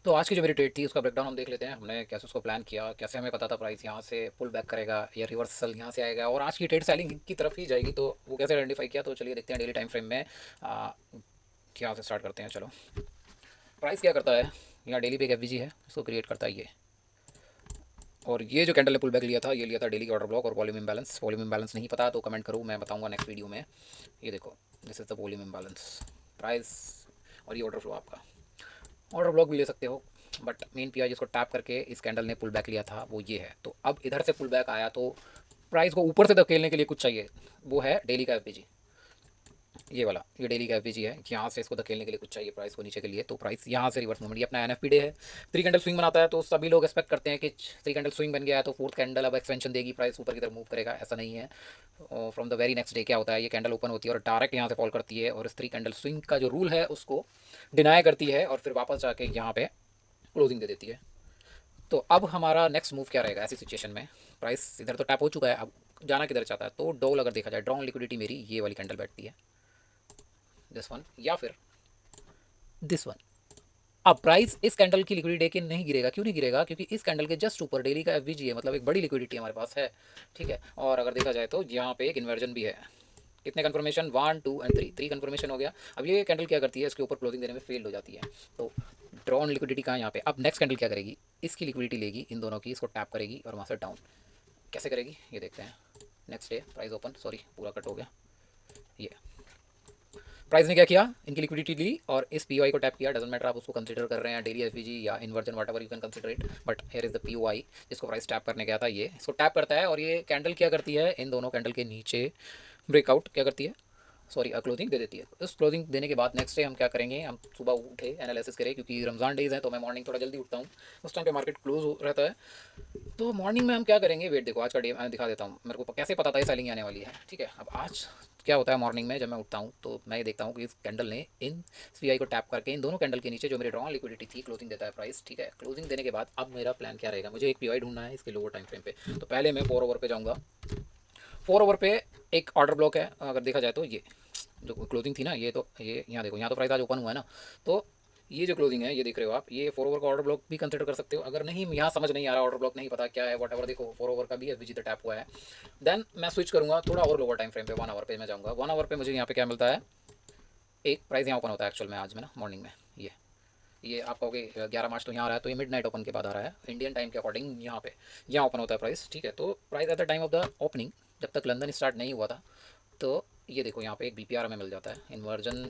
तो आज की जो मेरी ट्रेड थी उसका ब्रेकडाउन हम देख लेते हैं। हमने कैसे उसको प्लान किया, कैसे हमें पता था प्राइस यहाँ से पुल बैक करेगा या रिवर्सल यहाँ से आएगा और आज की ट्रेड सेलिंग की तरफ ही जाएगी, तो वो कैसे आइडेंटिफाई किया। तो चलिए देखते हैं डेली टाइम फ्रेम में क्या से स्टार्ट करते हैं। चलो, प्राइस क्या करता है, यहाँ डेली पे एक एफ है, इसको क्रिएट करता है ये। और ये जो कैंडल ने पुल बैक लिया था, ये लिया था डेली का ऑर्डर ब्लॉक और वॉल्यूम इम्बैलेंस। वॉल्यूम इम्बैलेंस नहीं पता तो कमेंट करूँ, मैं बताऊँगा नेक्स्ट वीडियो में। ये देखो, this is the volume imbalance price. और ये ऑर्डर फ्लो आपका, ऑर्डर ब्लॉक भी ले सकते हो, बट मेन पी आई जिसको टैप करके इस कैंडल ने पुल बैक लिया था वो ये है। तो अब इधर से पुल बैक आया तो प्राइस को ऊपर से धकेलने के लिए कुछ चाहिए, वो है डेली का एफ, ये वाला, ये डेली का एफ है कि यहाँ से इसको धकेलने के लिए कुछ चाहिए प्राइस को नीचे के लिए। तो प्राइस यहाँ से रिवर्स मूवमेंट, ये अपना एन डे है, 3 कैंडल स्विंग बनाता है। तो सभी लोग एक्सपेक्ट करते हैं कि 3 कैंडल स्विंग बन गया है तो फोर्थ कैंडल अब एक्सपेंशन देगी, प्राइस ऊपर की तरफ मूव करेगा। ऐसा नहीं है। From the very next day क्या होता है, ये कैंडल ओपन होती है और डायरेक्ट यहाँ से फॉल करती है और इस 3 कैंडल स्विंग का जो रूल है उसको डिनाई करती है और फिर वापस जाके यहाँ पे क्लोजिंग दे देती है। तो अब हमारा नेक्स्ट मूव क्या रहेगा ऐसी सिचुएशन में। प्राइस इधर तो टैप हो चुका है, अब जाना किधर चाहता है। तो डॉल अगर देखा जाए, ड्रॉन लिक्विडिटी मेरी ये वाली कैंडल बैठती है, दिस वन या फिर दिस वन। अब प्राइस इस कैंडल की लिक्विडिटी के नहीं गिरेगा। क्यों नहीं गिरेगा, क्योंकि इस कैंडल के जस्ट ऊपर डेली का एफ है, मतलब एक बड़ी लिक्विडिटी हमारे पास है। ठीक है, और अगर देखा जाए तो यहाँ पे एक इन्वर्जन भी है। कितने कंफर्मेशन, 1 2 एंड 3, 3 कंफर्मेशन हो गया। अब ये कैंडल क्या करती है, इसके ऊपर क्लोजिंग देने में फेल हो जाती है। तो ड्रॉन लिक्विडिटी कहाँ, यहाँ पे। अब नेक्स्ट कैंडल क्या करेगी, इसकी लिक्विडिटी लेगी इन दोनों की, इसको टैप करेगी और वहाँ से डाउन कैसे करेगी ये देखते हैं। Next day price open, sorry पूरा कट हो गया। ये प्राइस ने क्या किया, इनकी लिक्विडिटी ली और इस पी को टैप किया। डजेंट मैटर आप उसको कंसिडर कर रहे हैं डेली एफ या inversion, what ever you can consider it, but here is the P जिसको प्राइस टैप करने गया था। ये इसको टैप करता है और ये कैंडल क्या करती है, इन दोनों कैंडल के नीचे ब्रेकआउट क्या करती है, सॉरी क्लोजिंग दे देती है। उस क्लोजिंग देने के बाद नेक्स्ट डे हम क्या करेंगे, हम सुबह उठे एनालिसिस करें, क्योंकि रमज़ान डेज है तो मैं मॉर्निंग थोड़ा जल्दी उठता हूँ, उस टाइम पे मार्केट क्लोज रहता है। तो मॉर्निंग में हम क्या करेंगे, वेट देखो आज का डे मैं दिखा देता हूँ। मेरे को कैसे पता था ये सेलिंग आने वाली है। ठीक है, अब आज क्या होता है मॉर्निंग में जब मैं उठता हूँ तो मैं ये देखता हूँ कि इस कैंडल ने इन सी को टैप करके इन दोनों कैंडल के नीचे जो मेरी ड्रॉन लिक्विडिटी थी क्लोजिंग देता है प्राइस। ठीक है, क्लोजिंग देने के बाद अब मेरा प्लान क्या रहेगा, मुझे एक पी ढूंढना है इसके लोअर टाइम फ्रेम पे। तो पहले मैं 4 ओवर पे जाऊँगा। 4 ओवर पे एक ऑर्डर ब्लॉक है, अगर देखा जाए तो ये जो क्लोजिंग थी ना, ये तो ये यहाँ देखो, यहाँ तो प्राइस आज ओपन हुआ है ना। तो ये जो क्लोजिंग है ये देख रहे हो आप, ये 4 ओवर का ऑर्डर ब्लॉक भी कंसिडर कर सकते हो। अगर नहीं, यहाँ समझ नहीं आ रहा, ऑर्डर ब्लॉक नहीं पता क्या है, वट एवर, देखो 4 ओवर का भी एफ टैप हुआ है। देन मैं स्विच करूँगा थोड़ा और लोअर टाइम फ्रेम पे, 1 आवर पे मैं जाऊँगा। 1 आवर पे मुझे यहाँ पे क्या मिलता है, एक प्राइस यहाँ ओपन होता है एक्चुअल में आज में ना मॉर्निंग में। ये आप कहोगे 11 मार्च तो यहाँ आ रहा है, तो ये मिड नाइट ओपन के बाद आ रहा है इंडियन टाइम के अकॉर्डिंग। यहाँ पे यहाँ ओपन होता है प्राइस। ठीक है, तो price at the time of the opening, जब तक लंदन स्टार्ट नहीं हुआ था, तो ये देखो यहाँ पे एक बी हमें मिल जाता है, इन्वर्जन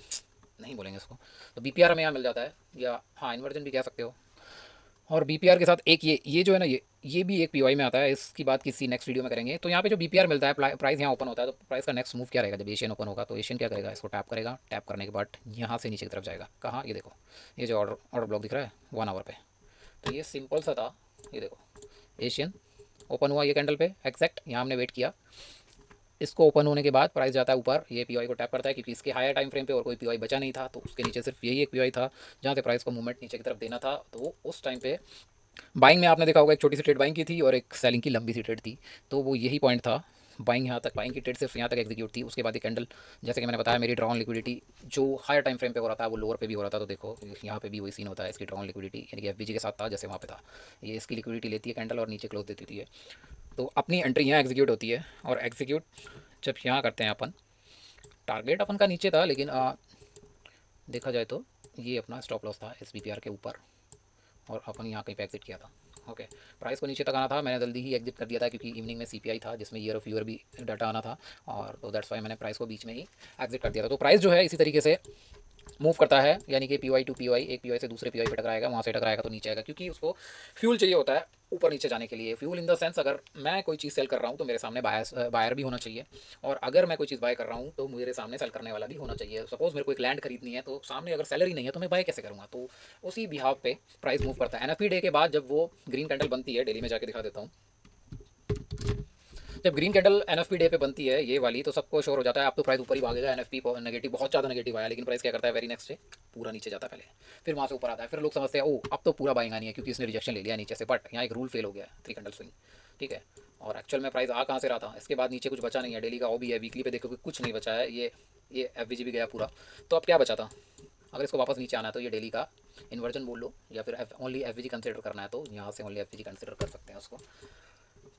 नहीं बोलेंगे इसको, तो बी हमें यहाँ मिल जाता है, या हाँ इन्वर्जन भी कह सकते हो। और बी के साथ एक ये जो है ना, ये भी एक पी में आता है, इसकी बात किसी नेक्स्ट वीडियो में करेंगे। तो यहाँ पे जो बी मिलता है, प्राइस यहाँ ओपन होता है, तो प्राइस का नेक्स्ट मूव क्या रहेगा, जब एशियन ओपन होगा तो एशियन क्या करेगा, इसको टैप करेगा। टैप करने के बाद यहाँ से नीचे की तरफ जाएगा, कहाँ, ये देखो, ये जो ऑर्डर ऑर्डर ब्लॉक दिख रहा है 1 आवर पे। तो ये सिंपल सा था, ये देखो एशियन ओपन हुआ ये कैंडल पे एग्जैक्ट, यहाँ हमने वेट किया। इसको ओपन होने के बाद प्राइस जाता है ऊपर, ये पी को टैप करता है, क्योंकि इसके हायर टाइम फ्रेम पे और कोई पी बचा नहीं था, तो उसके नीचे सिर्फ यही एक पी था जहाँ से प्राइस को मूवमेंट नीचे की तरफ देना था। तो उस टाइम पे बाइंग में आपने देखा होगा एक छोटी सी ट्रेड बाइंग की थी और एक सेलिंग की लंबी सी ट्रेड थी। तो वो यही पॉइंट था, बाइंग यहाँ तक, बाइंग की ट्रेड सिर्फ यहाँ तक एग्जीक्यूट थी। उसके बाद ये कैंडल, जैसे कि मैंने बताया, मेरी ड्रॉन लिक्विडिटी जो हायर टाइम फ्रेम पे हो रहा था वो लोअर पे भी हो रहा था। तो देखो यहाँ पे भी वही सीन होता है, इसकी ड्रॉन लिक्विडिटी यानी कि एफ के साथ था जैसे वहाँ पे था। ये इसकी लिक्विडिटी लेती है कैंडल और नीचे क्लोज देती थी। तो अपनी एंट्री यहाँ एग्जीक्यूट होती है, और एग्जीक्यूट जब यहाँ करते हैं अपन, टारगेट अपन का नीचे था, लेकिन देखा जाए तो ये अपना स्टॉप लॉस था इस बी के ऊपर, और अपन यहाँ कहीं पे एग्जिट किया था। ओके, प्राइस को नीचे तक आना था, मैंने जल्दी ही एग्जिट कर दिया था क्योंकि इवनिंग में सीपीआई था जिसमें ईयर ऑफ ईयर भी डाटा आना था, और तो दैट्स वाई मैंने प्राइस को बीच में ही एग्जिट कर दिया था। तो प्राइस जो है इसी तरीके से मूव करता है, यानी कि P Y to P Y, एक पी वाई से दूसरे पी वाई पे टकराएगा, वहाँ से टकराएगा तो नीचे आएगा, क्योंकि उसको फ्यूल चाहिए होता है ऊपर नीचे जाने के लिए। फ्यूल इन द सेंस, अगर मैं कोई चीज़ सेल कर रहा हूँ तो मेरे सामने बायर भी होना चाहिए, और अगर मैं कोई चीज़ बाय कर रहा हूँ तो मेरे सामने सेल करने वाला भी होना चाहिए। सपोज मेरे को एक लैंड खरीदनी है, तो सामने अगर सैलरी नहीं है तो मैं बाय कैसे करूँगा। तो उसी बिहाव पे प्राइस मूव करता है। एनएफपी डे के बाद जब वो ग्रीन कैंडल बनती है, डेली में जाके दिखा देता हूँ, जब ग्रीन कैंडल एनएफपी डे पे बनती है ये वाली, तो सबको श्योर हो जाता है अब तो प्राइस ऊपर ही भागेगा। एनएफपी नेगेटिव, बहुत ज़्यादा नेगेटिव आया, लेकिन प्राइस क्या करता है, वेरी नेक्स्ट डे पूरा नीचे जाता है पहले, फिर वहाँ से ऊपर आता है। फिर लोग समझते हैं ओ अब तो पूरा बाइंग आनी है क्योंकि इसने रिजेक्शन ले लिया नीचे से, बट यहाँ एक रूल फेल हो गया है, 3 कैंडल स्विंग। ठीक है, और एक्चुअल में प्राइस आ कहाँ से रहा था, इसके बाद नीचे कुछ बचा नहीं है। डेली का ओ भी है, वीकली पे देखो कि कुछ नहीं बचा है, ये एफ भी गया पूरा। तो अब क्या बचा था, अगर इसको वापस नीचे आना है तो ये डेली का इन्वर्जन बोल लो, या फिर ओनली एफ कंसिडर करना है तो यहाँ से ओनली एफ कंसिडर कर सकते हैं उसको।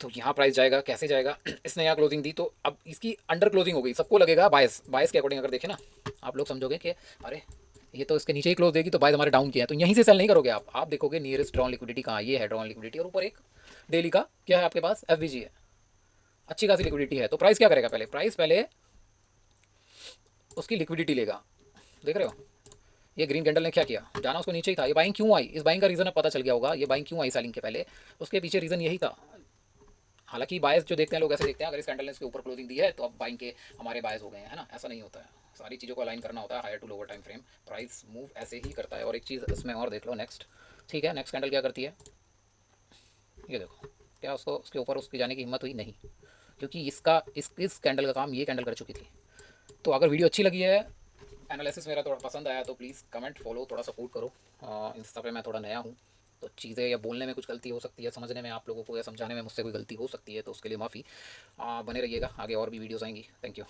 तो यहाँ प्राइस जाएगा, कैसे जाएगा इसने यहाँ क्लोजिंग दी तो अब इसकी अंडर क्लोजिंग हो गई, सबको लगेगा बायस, बायस के अकॉर्डिंग अगर देखें ना आप लोग समझोगे कि अरे ये तो इसके नीचे ही क्लोज देगी तो बायस हमारे डाउन किया है, तो यहीं से सेल नहीं करोगे आप देखोगे नियरेस्ट ड्रॉन लिक्विडिटी कहाँ, ये है ड्रॉन लिक्विडिटी, और ऊपर एक डेली का क्या है आपके पास एफ है, अच्छी खासी लिक्विडिटी है। तो प्राइस क्या करेगा, प्राइस पहले उसकी लिक्विडिटी लेगा, देख रहे हो ये ग्रीन कैंडल ने क्या किया, जाना उसको नीचे ही था, ये बाइंग क्यों आई, इस बाइंग का रीज़न अब पता चल गया होगा, ये बाइंग क्यों आई सेलिंग के पहले, उसके पीछे रीज़न यही था। हालांकि बायस जो देखते हैं लोग ऐसे देखते हैं अगर इस कैंडल ने इसके ऊपर क्लोजिंग दी है तो अब बाइंग के हमारे बायस हो गए हैं, है ना, ऐसा नहीं होता है, सारी चीज़ों को अलाइन करना होता है, higher to lower time frame price move ऐसे ही करता है। और एक चीज़ इसमें और देख लो नेक्स्ट, ठीक है, नेक्स्ट कैंडल क्या करती है, ये देखो, क्या उसको उसके ऊपर उसकी जाने की हिम्मत हुई, नहीं, क्योंकि इसका इस कैंडल का काम ये कैंडल कर चुकी थी। तो अगर वीडियो अच्छी लगी है, एनालिसिस मेरा थोड़ा पसंद आया तो प्लीज़ कमेंट फॉलो थोड़ा सपोर्ट करो। इंस्टा पे मैं थोड़ा नया हूँ तो चीज़ें या बोलने में कुछ गलती हो सकती है, समझने में आप लोगों को या समझाने में मुझसे कोई गलती हो सकती है, तो उसके लिए माफ़ी। बने रहिएगा, आगे और भी वीडियोज़ आएंगी। Thank you.